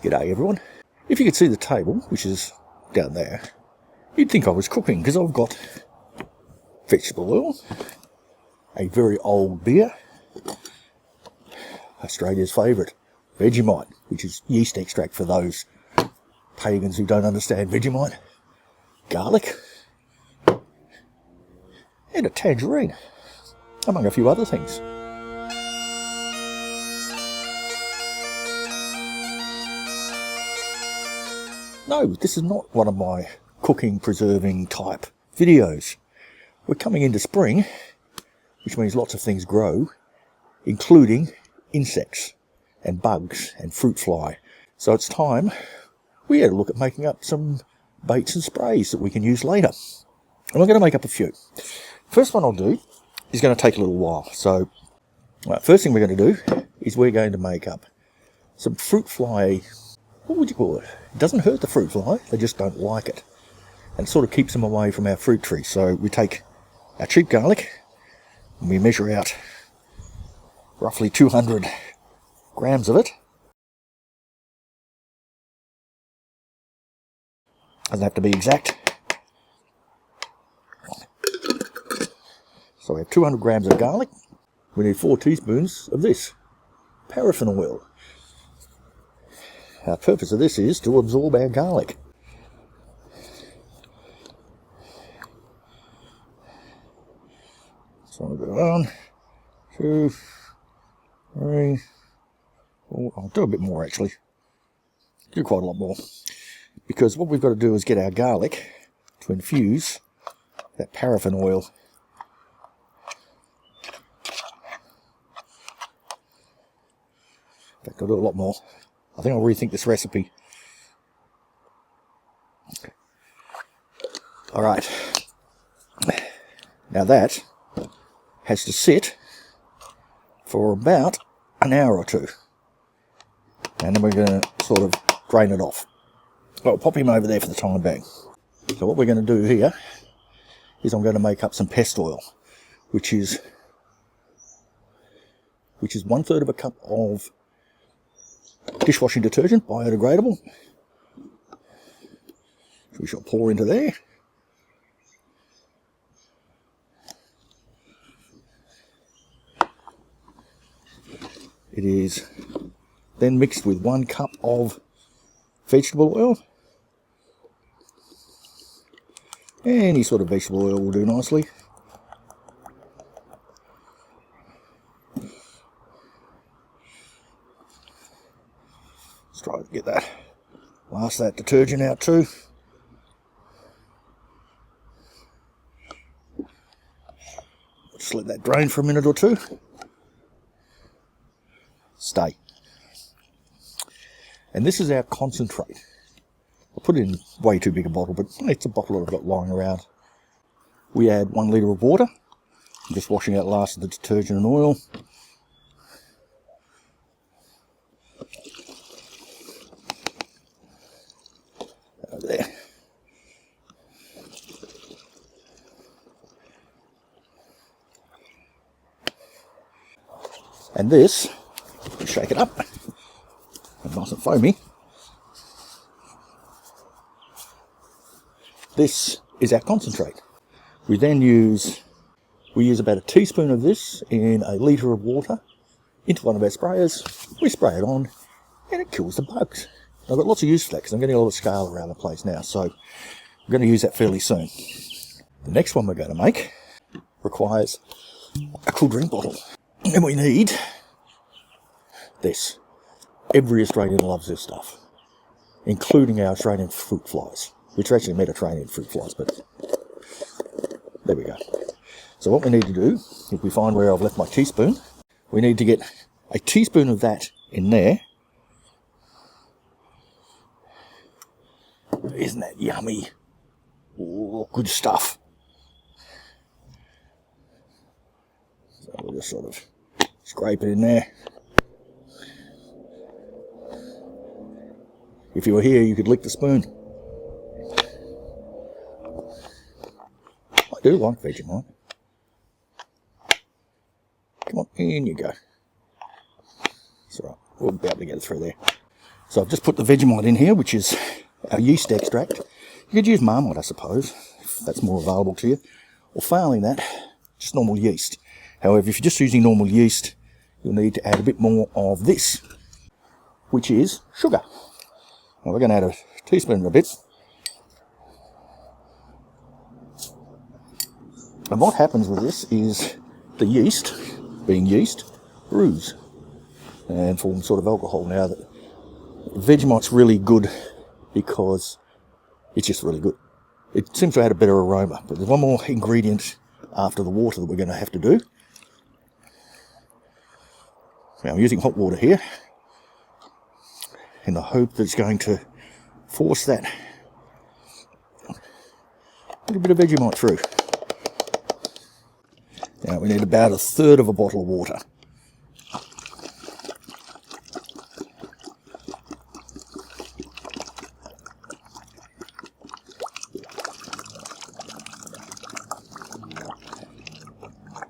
G'day everyone. If you could see the table, which is down there, you'd think I was cooking, because I've got vegetable oil, a very old beer, Australia's favourite, VEGEMITE, which is yeast extract for those pagans who don't understand VEGEMITE, garlic, and a tangerine, among a few other things. No, this is not one of my cooking, preserving type videos. We're coming into spring, which means lots of things grow, including insects and bugs and fruit fly. So it's time we had a look at making up some baits and sprays that we can use later. And I'm going to make up a few. First one I'll do is going to take a little while. So first thing we're going to do is we're going to make up some fruit fly. What would you call it? It doesn't hurt the fruit fly, they just don't like it. And it sort of keeps them away from our fruit tree. So we take our cheap garlic and we measure out roughly 200 grams of it. Doesn't have to be exact. So we have 200 grams of garlic. We need 4 teaspoons of this, paraffin oil. Our purpose of this is to absorb our garlic. So I'll go 1, 2, 3, 4. I'll do a bit more actually. Do quite a lot more. Because what we've got to do is get our garlic to infuse that paraffin oil. In fact, I'll do a lot more. I think I'll rethink this recipe. Alright. Now that has to sit for about an hour or two. And then we're going to sort of drain it off. I'll pop him over there for the time being. So what we're going to do here is I'm going to make up some pest oil, which is 1/3 of a cup of dishwashing detergent, biodegradable, which we shall pour into there. It is then mixed with 1 cup of vegetable oil. Any sort of vegetable oil will do nicely. Let's try to get that, blast that detergent out too. Just let that drain for a minute or two. Stay. And this is our concentrate. I put it in way too big a bottle, but it's a bottle that I've got lying around. We add 1 litre of water. I'm just washing out the last of the detergent and oil. Over there. And this, shake it up, nice and foamy. This is our concentrate. We then use about a teaspoon of this in a litre of water into one of our sprayers. We spray it on and it kills the bugs. I've got lots of use for that because I'm getting a lot of scale around the place now, so I'm going to use that fairly soon. The next one we're going to make requires a cool drink bottle. And we need this. Every Australian loves this stuff, including our Australian fruit flies, which are actually Mediterranean fruit flies, but there we go. So what we need to do, if we find where I've left my teaspoon, we need to get a teaspoon of that in there. Isn't that yummy? Oh, good stuff. So we'll just sort of scrape it in there. If you were here, you could lick the spoon. I do like Vegemite. Come on, in you go. That's all right. We'll be able to get it through there. So I've just put the Vegemite in here, which is our yeast extract. You could use Marmite, I suppose, if that's more available to you. Or failing that, just normal yeast. However, if you're just using normal yeast, you'll need to add a bit more of this, which is sugar. Now we're going to add a teaspoon and a bit. And what happens with this is the yeast, being yeast, brews and forms sort of alcohol. Now, that Vegemite's really good because it's just really good. It seems to add a better aroma, but there's one more ingredient after the water that we're going to have to do. Now I'm using hot water here in the hope that it's going to force that little bit of Vegemite through. Now we need about 1/3 of a bottle of water.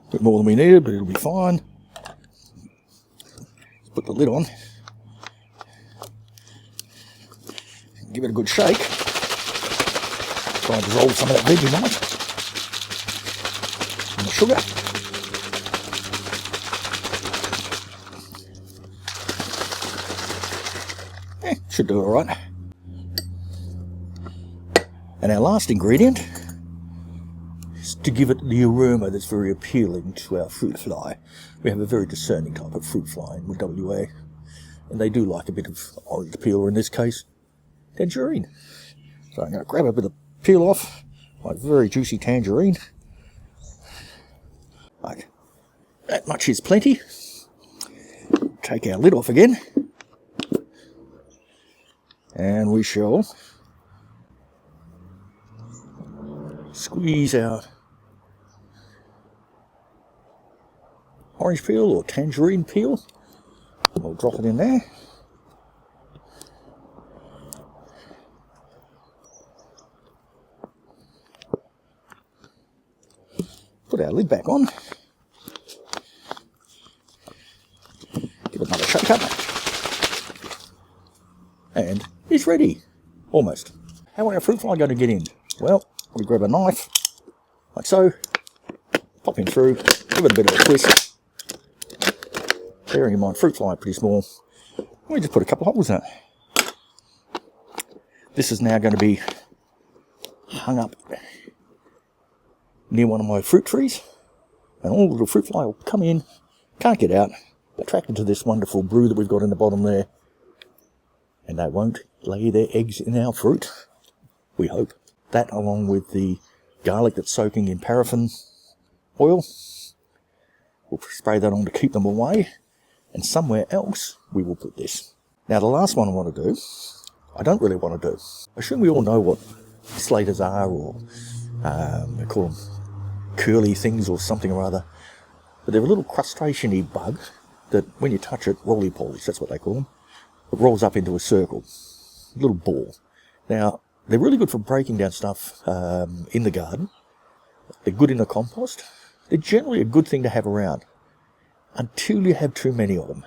A bit more than we needed, but it'll be fine. Let's put the lid on. Give it a good shake. Try and dissolve some of that Vegemite and the sugar. Should do it all right. And our last ingredient is to give it the aroma that's very appealing to our fruit fly. We have a very discerning type of fruit fly in WA, and they do like a bit of orange peel, or in this case, tangerine. So I'm going to grab a bit of peel off my very juicy tangerine. Like that much is plenty. Take our lid off again. And we shall squeeze our orange peel or tangerine peel. We'll drop it in there. Put our lid back on. Give it another shake up. And it's ready. Almost. How are our fruit fly going to get in? Well, we grab a knife, like so, pop in through, give it a bit of a twist. Bearing in mind, fruit fly are pretty small. We just put a couple of holes in it. This is now going to be hung up near one of my fruit trees, and all the little fruit fly will come in, can't get out, attracted to this wonderful brew that we've got in the bottom there, and they won't lay their eggs in our fruit, we hope. That, along with the garlic that's soaking in paraffin oil, we'll spray that on to keep them away, and somewhere else we will put this. Now the last one I want to do, I don't really want to do. I assume we all know what slaters are, or they call them curly things or something or other, but they're a little crustacean-y bug that when you touch it, roly-polies, that's what they call them. It rolls up into a circle, a little ball. Now, they're really good for breaking down stuff in the garden. They're good in the compost. They're generally a good thing to have around until you have too many of them.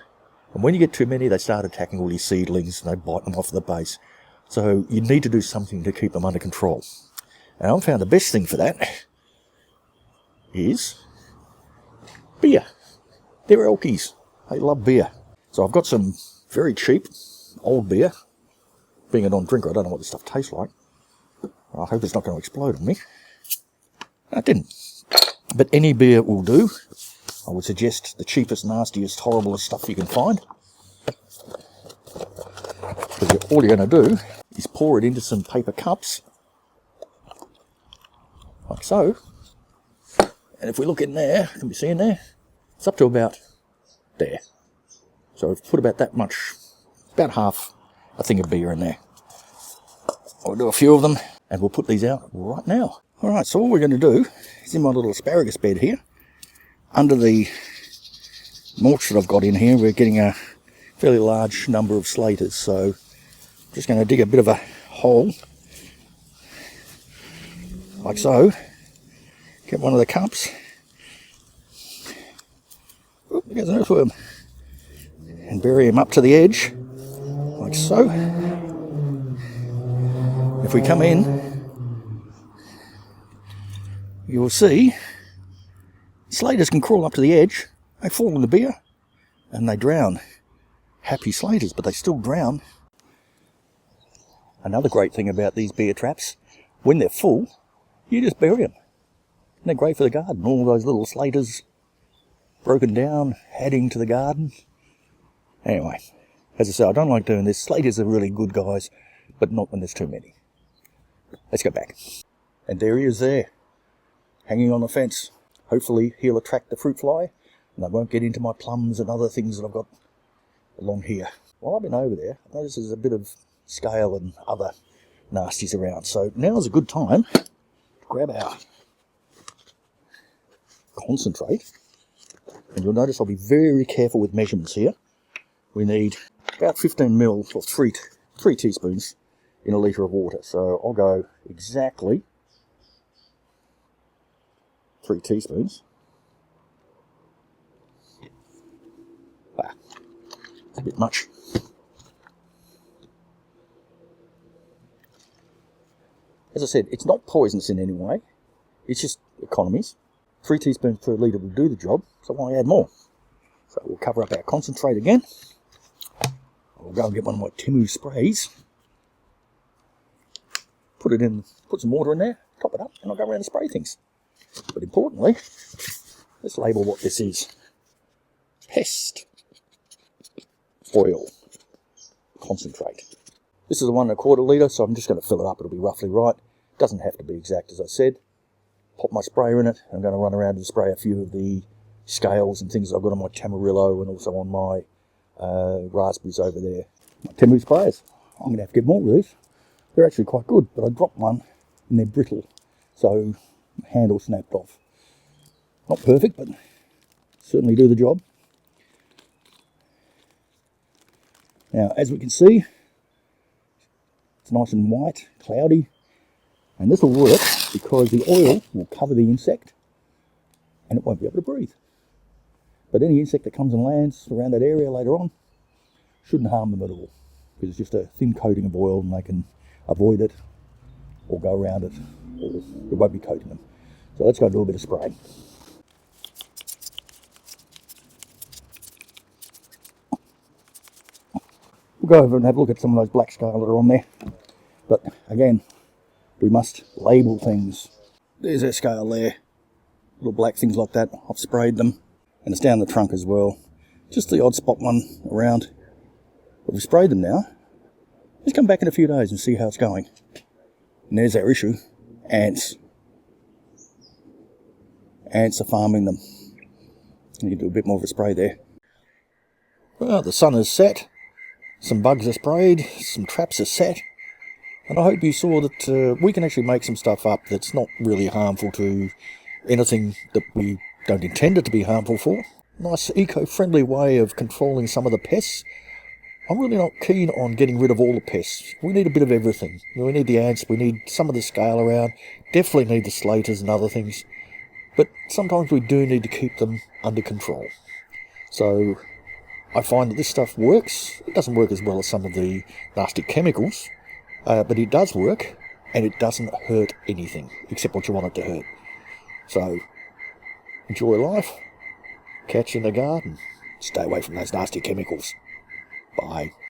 And when you get too many, they start attacking all your seedlings and they bite them off the base. So you need to do something to keep them under control. And I've found the best thing for that is beer. They're elkies. They love beer. So I've got some very cheap old beer. Being a non-drinker, I don't know what this stuff tastes like. I hope it's not going to explode on me. No, it didn't. But any beer will do. I would suggest the cheapest, nastiest, horriblest stuff you can find. Because all you're going to do is pour it into some paper cups, like so. And if we look in there, can we see in there? It's up to about there. So I've put about that much, about half a thing of beer in there. I'll do a few of them, and we'll put these out right now. Alright, so all we're going to do is in my little asparagus bed here, under the mulch that I've got in here, we're getting a fairly large number of slaters, so I'm just going to dig a bit of a hole, like so, get one of the cups, there's an earthworm, and bury him up to the edge, like so. If we come in, you will see slaters can crawl up to the edge, they fall in the beer, and they drown. Happy slaters, but they still drown. Another great thing about these beer traps, when they're full, you just bury them. And they're great for the garden. All those little slaters broken down, adding to the garden. Anyway, as I say, I don't like doing this. Slaters are really good guys, but not when there's too many. Let's go back. And there he is there, hanging on the fence. Hopefully he'll attract the fruit fly, and they won't get into my plums and other things that I've got along here. While I've been over there, I notice there's a bit of scale and other nasties around. So now's a good time to grab our concentrate. And you'll notice I'll be very careful with measurements here. We need about 15 mil or 3 teaspoons in a litre of water. So I'll go exactly 3 teaspoons. Ah, it's a bit much. As I said, it's not poisonous in any way. It's just economies. 3 teaspoons per litre will do the job, so why add more? So we'll cover up our concentrate again. I'll go and get one of my Timu sprays. Put some water in there, top it up, and I'll go around and spray things. But importantly, let's label what this is. Pest oil concentrate. This is the 1 1/4 litre, so I'm just going to fill it up. It'll be roughly right. Doesn't have to be exact, as I said. Pop my sprayer in it. I'm going to run around and spray a few of the scales and things I've got on my Tamarillo and also on my raspberries over there. My Timu sprayers. I'm going to have to get more of these. They're actually quite good, but I dropped one and they're brittle, so the handle snapped off. Not perfect, but certainly do the job. Now, as we can see, it's nice and white, cloudy, and this will work because the oil will cover the insect and it won't be able to breathe. But any insect that comes and lands around that area later on shouldn't harm them at all, because it's just a thin coating of oil and they can avoid it or go around it, or it won't be coating them. So let's go do a bit of spraying. We'll go over and have a look at some of those black scale that are on there. But again, we must label things. There's our scale there. Little black things like that. I've sprayed them. And it's down the trunk as well. Just the odd spot one around. But we've sprayed them now. Just come back in a few days and see how it's going. And there's our issue. Ants. Ants are farming them. You can do a bit more of a spray there. Well, the sun has set. Some bugs are sprayed. Some traps are set. And I hope you saw that we can actually make some stuff up that's not really harmful to anything that we don't intend it to be harmful for. Nice eco-friendly way of controlling some of the pests. I'm really not keen on getting rid of all the pests. We need a bit of everything. We need the ants, we need some of the scale around, definitely need the slaters and other things. But sometimes we do need to keep them under control. So I find that this stuff works. It doesn't work as well as some of the nasty chemicals. But it does work, and it doesn't hurt anything, except what you want it to hurt. So, enjoy life, catch you in the garden, stay away from those nasty chemicals. Bye.